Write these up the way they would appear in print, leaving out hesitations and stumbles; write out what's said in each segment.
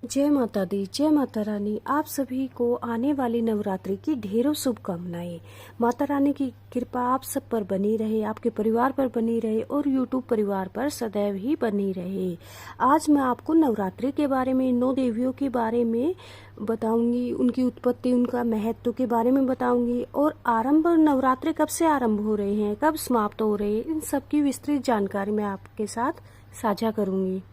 जय माता दी, जय माता रानी। आप सभी को आने वाली नवरात्रि की ढेरों शुभकामनाएं। माता रानी की कृपा आप सब पर बनी रहे, आपके परिवार पर बनी रहे और यूट्यूब परिवार पर सदैव ही बनी रहे। आज मैं आपको नवरात्रि के बारे में, 9 देवियों के बारे में बताऊंगी, उनकी उत्पत्ति, उनका महत्व के बारे में बताऊंगी और आरंभ नवरात्रि कब से आरंभ हो रहे हैं, कब समाप्त हो रहे हैं, इन सब की विस्तृत जानकारी मैं आपके साथ साझा करूंगी।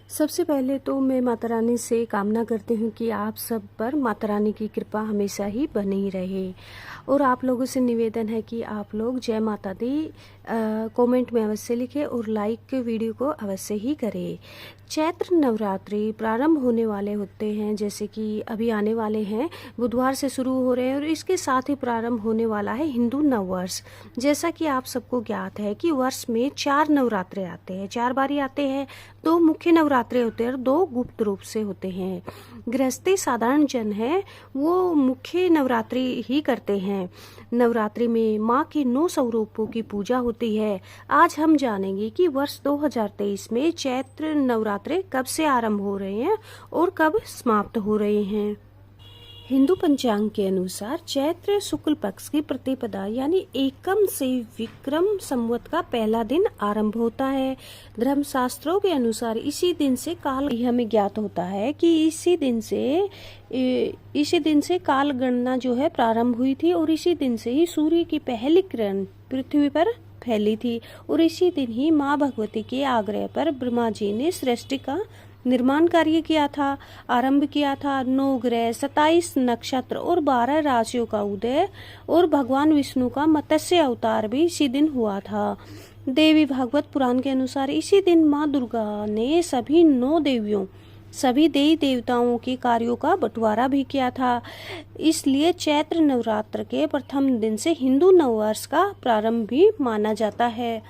सबसे पहले तो मैं माता रानी से कामना करती हूँ कि आप सब पर माता रानी की कृपा हमेशा ही बनी रहे और आप लोगों से निवेदन है कि आप लोग जय माता दी कमेंट में अवश्य लिखें और लाइक वीडियो को अवश्य ही करें। चैत्र नवरात्रि प्रारंभ होने वाले होते हैं, जैसे कि अभी आने वाले हैं, बुधवार से शुरू हो रहे हैं और इसके साथ ही प्रारंभ होने वाला है हिंदू नववर्ष। जैसा कि आप सबको ज्ञात है कि वर्ष में 4 नवरात्रे आते हैं, 4 बारी आते हैं। 2 मुख्य नवरात्रे होते हैं और 2 गुप्त रूप से होते हैं। गृहस्थी साधारण जन है वो मुख्य नवरात्रि ही करते हैं। नवरात्रि में माँ के 9 स्वरूपों की पूजा होती है। आज हम जानेंगे कि वर्ष 2023 में चैत्र नवरात्रे कब से आरंभ हो रहे हैं और कब समाप्त हो रहे हैं। हिंदू पंचांग के अनुसार चैत्र शुक्ल पक्ष की प्रतिपदा यानी एकम से विक्रम संवत का पहला दिन आरंभ होता है। धर्मशास्त्रों के अनुसार इसी दिन से काल हमें ज्ञात होता है कि इसी दिन से काल गणना जो है प्रारंभ हुई थी और इसी दिन से ही सूर्य की पहली किरण पृथ्वी पर फैली थी और इसी दिन ही माँ भगवती के आग्रह पर ब्रह्मा जी ने सृष्टि का निर्माण कार्य किया था, आरंभ किया था। 9 ग्रह, 27 नक्षत्र और 12 राशियों का उदय और भगवान विष्णु का मत्स्य अवतार भी इसी दिन हुआ था। देवी भागवत पुराण के अनुसार इसी दिन माँ दुर्गा ने सभी 9 देवियों, सभी देवी देवताओं के कार्यों का बंटवारा भी किया था। इसलिए चैत्र नवरात्र के प्रथम दिन से हिंदू नववर्ष का प्रारंभ भी माना जाता है।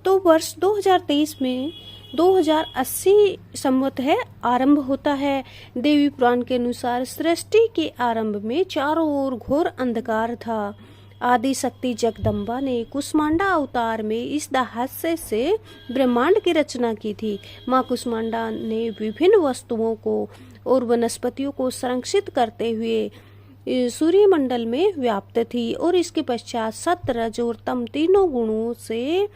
तो वर्ष 2023 में 2080 संवत है आरंभ होता है। देवी पुराण के अनुसार सृष्टि के आरंभ में चारों ओर घोर अंधकार था। आदि शक्ति जगदम्बा ने कुष्मांडा अवतार में इस रहस्य से ब्रह्मांड की रचना की थी। माँ कुष्मांडा ने विभिन्न वस्तुओं को और वनस्पतियों को संरक्षित करते हुए सूर्यमंडल में व्याप्त थी और इसके पश्चात सत्य, रज और तम तीनों गुणों से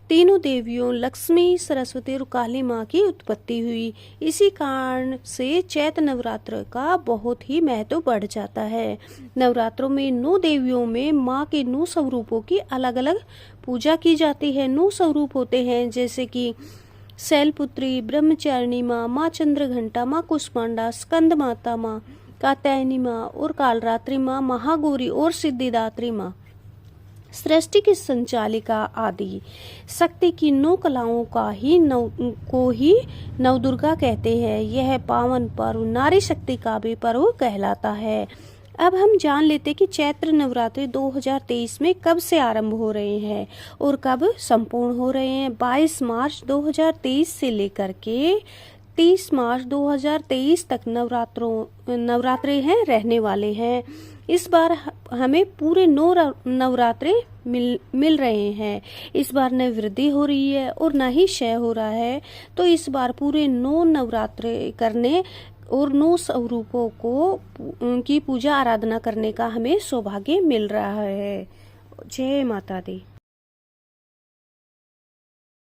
तीनों देवियों लक्ष्मी, सरस्वती और काली माँ की उत्पत्ति हुई। इसी कारण से चैत्र नवरात्र का बहुत ही महत्व बढ़ जाता है। नवरात्रों में 9 देवियों में माँ के 9 स्वरूपों की अलग अलग पूजा की जाती है। 9 स्वरूप होते हैं, जैसे कि शैलपुत्री, ब्रह्मचारिणी माँ, माँ चंद्रघंटा, माँ कुष्मांडा, स्कंद माता माँ, कात्यायनी माँ और कालरात्रि माँ, महागौरी और सिद्धिदात्री माँ। सृष्टि की संचालिका आदि शक्ति की 9 कलाओं का ही नवदुर्गा कहते हैं। यह पावन पर्व नारी शक्ति का भी पर्व कहलाता है। अब हम जान लेते कि चैत्र नवरात्रि 2023 में कब से आरंभ हो रहे हैं और कब संपूर्ण हो रहे हैं। 22 मार्च 2023 से लेकर के 30 मार्च 2023 तक नवरात्रे हैं रहने वाले हैं। इस बार हमें पूरे 9 नवरात्रे मिल रहे हैं। इस बार न वृद्धि हो रही है और न ही क्षय हो रहा है। तो इस बार पूरे 9 नवरात्रे करने और 9 स्वरूपों को की पूजा आराधना करने का हमें सौभाग्य मिल रहा है। जय माता दी।